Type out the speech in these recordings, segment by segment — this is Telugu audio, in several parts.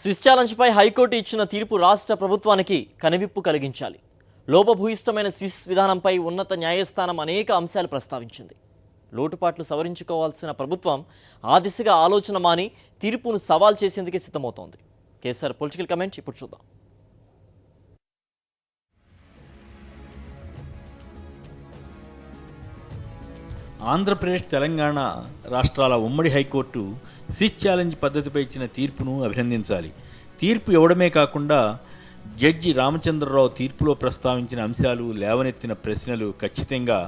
స్విస్ ఛాలెంజ్పై హైకోర్టు ఇచ్చిన తీర్పు రాష్ట్ర ప్రభుత్వానికి కనువిప్పు కలిగించాలి. లోపభూయిష్టమైన స్విస్ విధానంపై ఉన్నత న్యాయస్థానం అనేక అంశాలు ప్రస్తావించింది. లోటుపాట్లు సవరించుకోవాల్సిన ప్రభుత్వం ఆ దిశగా ఆలోచన మాని తీర్పును సవాల్ చేసేందుకే సిద్ధమవుతోంది. కేసీఆర్ పొలిటికల్ కమెంట్ ఇప్పుడు చూద్దాం. ఆంధ్రప్రదేశ్, తెలంగాణ రాష్ట్రాల ఉమ్మడి హైకోర్టు స్విస్ ఛాలెంజ్ పద్ధతిపై ఇచ్చిన తీర్పును అభినందించాలి. తీర్పు ఇవ్వడమే కాకుండా జడ్జి రామచంద్రరావు తీర్పులో ప్రస్తావించిన అంశాలు, లేవనెత్తిన ప్రశ్నలు ఖచ్చితంగా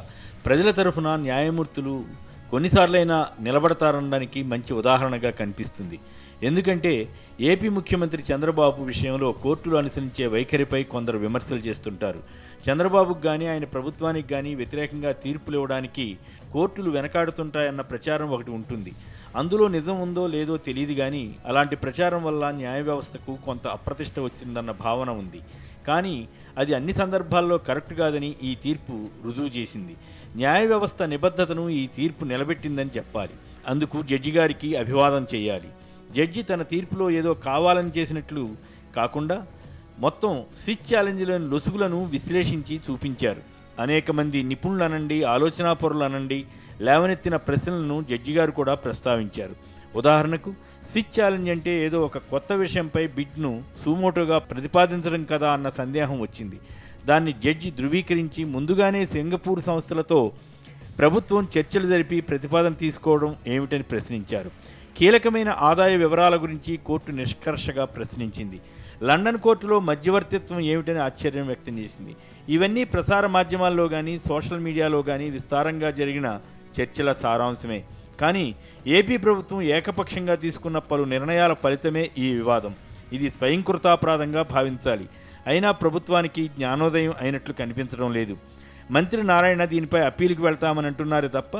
ప్రజల తరఫున న్యాయమూర్తులు కొన్నిసార్లైనా నిలబడతారనడానికి మంచి ఉదాహరణగా కనిపిస్తుంది. ఎందుకంటే ఏపీ ముఖ్యమంత్రి చంద్రబాబు విషయంలో కోర్టులు అనుసరించే వైఖరిపై కొందరు విమర్శలు చేస్తుంటారు. చంద్రబాబుకు కానీ ఆయన ప్రభుత్వానికి కానీ వ్యతిరేకంగా తీర్పులు ఇవ్వడానికి కోర్టులు వెనకాడుతుంటాయన్న ప్రచారం ఒకటి ఉంటుంది. అందులో నిజం ఉందో లేదో తెలియదు, కానీ అలాంటి ప్రచారం వల్ల న్యాయ వ్యవస్థకు కొంత అప్రతిష్ట వచ్చిందన్న భావన ఉంది. కానీ అది అన్ని సందర్భాల్లో కరెక్ట్ కాదని ఈ తీర్పు రుజువు చేసింది. న్యాయ వ్యవస్థ నిబద్ధతను ఈ తీర్పు నిలబెట్టిందని చెప్పాలి. అందుకు జడ్జి గారికి అభివాదం చేయాలి. జడ్జి తన తీర్పులో ఏదో కావాలని చేసినట్లు కాకుండా మొత్తం స్విస్ ఛాలెంజ్లోని లొసుగులను విశ్లేషించి చూపించారు. అనేక మంది నిపుణులు అనండి, ఆలోచనాపరులు అనండి, లేవనెత్తిన ప్రశ్నలను జడ్జి గారు కూడా ప్రస్తావించారు. ఉదాహరణకు స్విస్ ఛాలెంజ్ అంటే ఏదో ఒక కొత్త విషయంపై బిడ్ను సుమోటోగా ప్రతిపాదించడం కదా అన్న సందేహం వచ్చింది. దాన్ని జడ్జి ధృవీకరించి ముందుగానే సింగపూర్ సంస్థలతో ప్రభుత్వం చర్చలు జరిపి ప్రతిపాదన తీసుకోవడం ఏమిటని ప్రశ్నించారు. కీలకమైన ఆదాయ వివరాల గురించి కోర్టు నిష్కర్షగా ప్రశ్నించింది. లండన్ కోర్టులో మధ్యవర్తిత్వం ఏమిటని ఆశ్చర్యం వ్యక్తం చేసింది. ఇవన్నీ ప్రసార మాధ్యమాల్లో కానీ సోషల్ మీడియాలో కానీ విస్తారంగా జరిగిన చర్చల సారాంశమే. కానీ ఏపీ ప్రభుత్వం ఏకపక్షంగా తీసుకున్న పలు నిర్ణయాల ఫలితమే ఈ వివాదం. ఇది స్వయంకృతాపరాధంగా భావించాలి. అయినా ప్రభుత్వానికి జ్ఞానోదయం అయినట్లు కనిపించడం లేదు. మంత్రి నారాయణ దీనిపై అప్పీలుకు వెళ్తామని అంటున్నారు తప్ప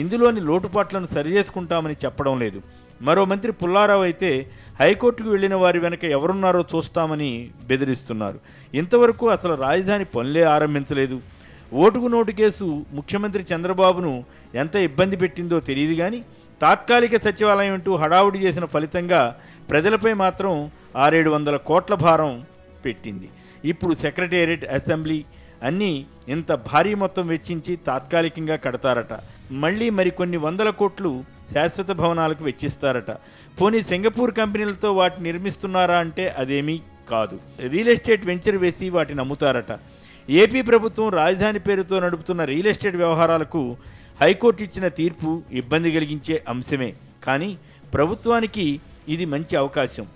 ఇందులోని లోటుపాట్లను సరిచేసుకుంటామని చెప్పడం లేదు. మరో మంత్రి పుల్లారావు అయితే హైకోర్టుకు వెళ్లిన వారి వెనక ఎవరున్నారో చూస్తామని బెదిరిస్తున్నారు. ఇంతవరకు అసలు రాజధాని పనులే ఆరంభించలేదు. ఓటుకు నోటు కేసు ముఖ్యమంత్రి చంద్రబాబును ఎంత ఇబ్బంది పెట్టిందో తెలియదు, కానీ తాత్కాలిక సచివాలయం అంటూ హడావుడి చేసిన ఫలితంగా ప్రజలపై మాత్రం 600-700 కోట్ల భారం పెట్టింది. ఇప్పుడు సెక్రటేరియట్, అసెంబ్లీ అన్నీ ఇంత భారీ మొత్తం వెచ్చించి తాత్కాలికంగా కడతారట. మళ్ళీ మరికొన్ని 100 కోట్లు శాశ్వత భవనాలకు వెచ్చిస్తారట. పోనీ సింగపూర్ కంపెనీలతో వాటిని నిర్మిస్తున్నారా అంటే అదేమీ కాదు. రియల్ ఎస్టేట్ వెంచర్ వేసి వాటిని అమ్ముతారట. ఏపీ ప్రభుత్వం రాజధాని పేరుతో నడుపుతున్న రియల్ ఎస్టేట్ వ్యవహారాలకు హైకోర్టు ఇచ్చిన తీర్పు ఇబ్బంది కలిగించే అంశమే. కానీ ప్రభుత్వానికి ఇది మంచి అవకాశం.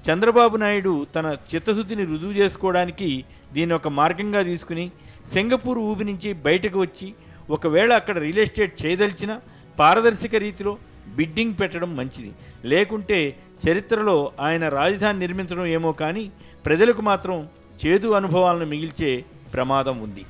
చంద్రబాబు నాయుడు తన చిత్తశుద్ధిని రుజువు చేసుకోవడానికి దీన్ని ఒక మార్గంగా తీసుకుని సింగపూర్ ఊబి నుంచి బయటకు వచ్చి ఒకవేళ అక్కడ రియల్ ఎస్టేట్ చేయదలిచిన పారదర్శక రీతిలో బిడ్డింగ్ పెట్టడం మంచిది. లేకుంటే చరిత్రలో ఆయన రాజధాని నిర్మించడం ఏమో కానీ ప్రజలకు మాత్రం చేదు అనుభవాలను మిగిల్చే ప్రమాదం ఉంది.